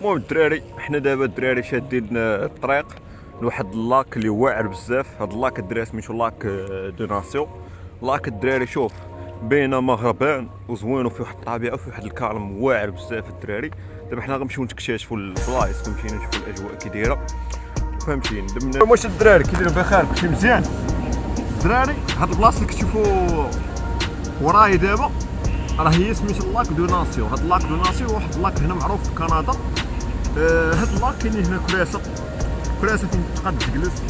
المهم الدراري، حنا دابا الدراري شادين الطريق لواحد اللاك اللي واعر بزاف. هاد اللاك الدراري سميتو لاك دو ناسيون. لاك الدراري شوف بين مغربان وزوين وفيه واحد الطبيعه وفيه واحد الكالم واعر بزاف الدراري. دابا حنا غنمشيو نكتشفوا البلايص، فهمتيني، نشوفوا الاجواء كي دايره، فهمتيني. واش الدراري كي دايرين بخير؟ كلشي مزيان الدراري. هاد البلاصه اللي كتشوفوا وراي دابا راه هي سميتو لاك دو ناسيون. هاد لاك دو ناسيون واحد اللاك هنا معروف في كندا. هاد اللاك كاينين هنا كراسه فين تقدر تجلس.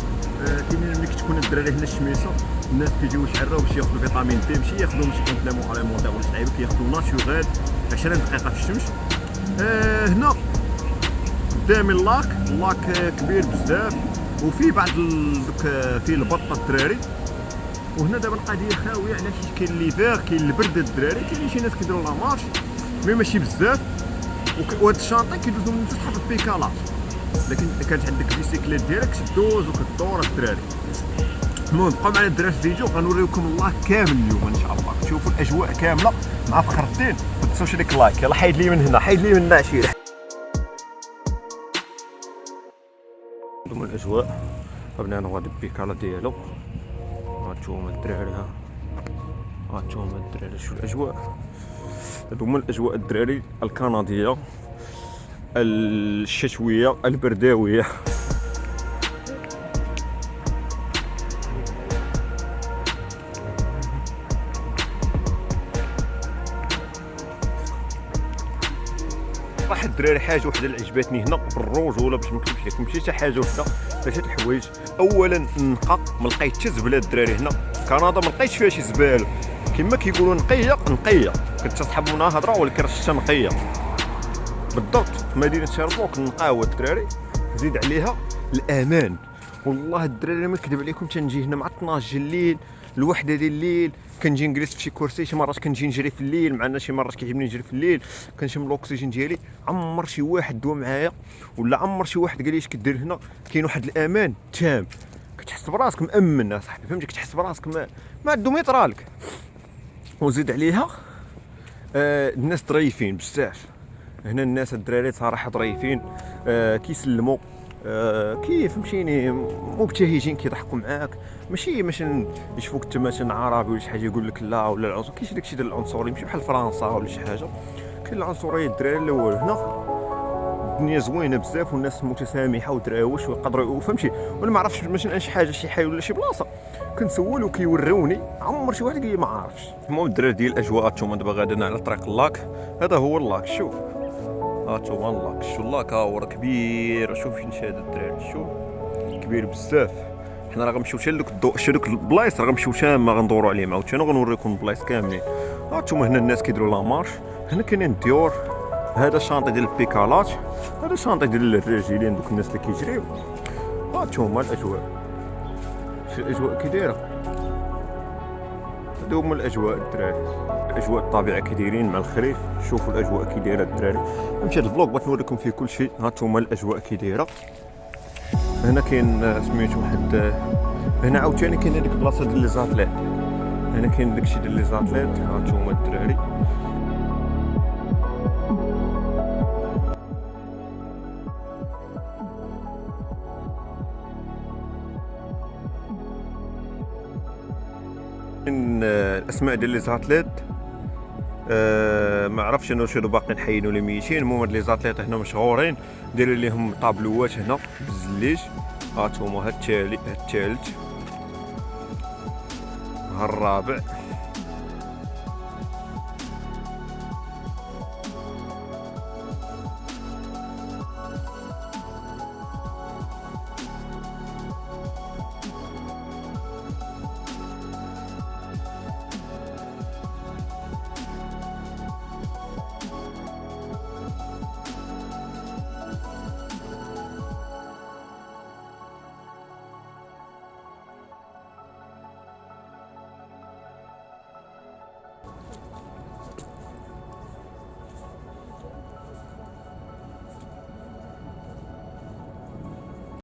كاينين ملي كتكون الدراري هنا الشميسه الناس كيجيو يشعروا باش ياخذوا فيتامين دي، ماشي ياخذوا كومبليمون اليمونتير ولا شي حاجه، كياخذوا ناتشورال 20 دقيقه في الشمس. هنا قدامي اللاك كبير بزاف وفيه بعض فيه البطه الدراري. وهنا دابا القضيه خاويه على شي كاين ليفير كاين البرد الدراري، كاين شي ناس كيديروا لا مارش مي ماشي بزاف. وهاد الشانطي كيدوزو من جوج حبه بيكالاج، لكن كانت عندك بيسيكليت ديالك تدوز وكدور الدراري. المهم بقاو معنا الدراري في الفيديو، غنوريوكم الله كامل اليوم ان شاء الله، تشوفوا الاجواء كامله مع فخر الدين. ما تنساوش ديك اللايك. يلا حيد لي من هنا، حيد لي من هنا عشيره. هادوما الاجواء، بنانا هو هاد البيكالا ديالو، هانتوما الدراري، هانتوما الدراري شوف الاجواء. هادوما الاجواء الدراري الكنديه الشتويه البرداويه. واحد الدراري حاجه وحده اللي عجبتني هنا بالرجوله، باش ما نكذبش لكم ماشي حتى حاجه وحده، ثلاثه الحوايج. اولا نقى، ما لقيت حتى زباله الدراري هنا كندا، ما لقيتش فيها شي زباله كما كيقولوا نقيه. كنت تصحاب منها هضره ولكن راه شتا نقيه بالضبط. في مدينه شيربوك نقاوه الدراري. زيد عليها الامان. والله الدراري ما نكذب عليكم، تنجي هنا مع 12 الليل الوحده ديال الليل، كنجي نجلس في شي كرسي. شي مرات كنجي نجري في الليل، معنا شي مرات كيعجبني نجري في الليل، كنشم الاكسجين ديالي. عمر شي واحد دوا معايا ولا عمر شي واحد قال لي اش كدير هنا. كاين واحد الامان تام، كتحس براسك مامن اصاحبي، فهمتي، كتحس براسك ما عندو ما يطرالك. وزيد عليها الناس ظريفين بزاف هنا. الناس الدراري صراحه ظريفين، كيسلموا، كيف فهمتيني، مبتهجين، كيضحكوا معاك. ماشي مثلا يشوفوك انت مثلا عربي ولا شي حاجه يقول لك لا، ولا العنصر. كاينش داكشي ديال العنصريه، ماشي بحال فرنسا ولا شي حاجه. كاين العنصريه الدراري الاول. هنا الدنيا زوينه بزاف والناس متسامحه ودراوش ويقدروا، فهمتي. وانا ما عرفتش مثلا شي حاجه شي حي ولا شي بلاصه كنسول وكيوروني، عمر شي واحد قال لي ما عارفش. المهم الدراري ديال الاجواء، نتوما دابا غاديين على طريق اللاك. هذا هو اللاك، شوف هانتوما اللاك، شوف اللاك ها هو كبير. شوف فين شاد الدراري، شوف كبير بزاف. حنا راه غنمشيو حتى لدوك الضوء، حتى دوك البلايص راه غنمشيو تما غندوروا عليهم عاوتاني وغنوريكم البلايص كاملين. هانتوما هنا الناس كيديروا لا مارش. هنا كاينين الديور. هذا شانطي ديال البيكالات، هذا شانطي ديال الراجلين دوك الناس اللي كيجريو. هانتوما الاجواء، شوف الاجواء كي دايره. هادو هما الاجواء الدراري، الاجواء الطبيعه كي دايرين مع الخريف. شوفوا الاجواء كي دايره الدراري. نمشي هاد الفلوق بغيت نوريكم فيه كل شيء. هانتوما الاجواء كي دايره. هنا كاين سميتو واحد، هنا عاوتاني كاين هذيك البلاصه ديال لي زاتليت. هنا كاين داكشي ديال لي زاتليت. هانتوما الدراري الاسماء ديال لي زاتليت. ما عرفتش انا واش هادو باقيين حيين ولا ميتين. المهم هاد لي زاتليت هنا مشهورين، دايرين ليهم طابلوات هنا بالزليج. هانتوما هاد الثالث، ها الرابع.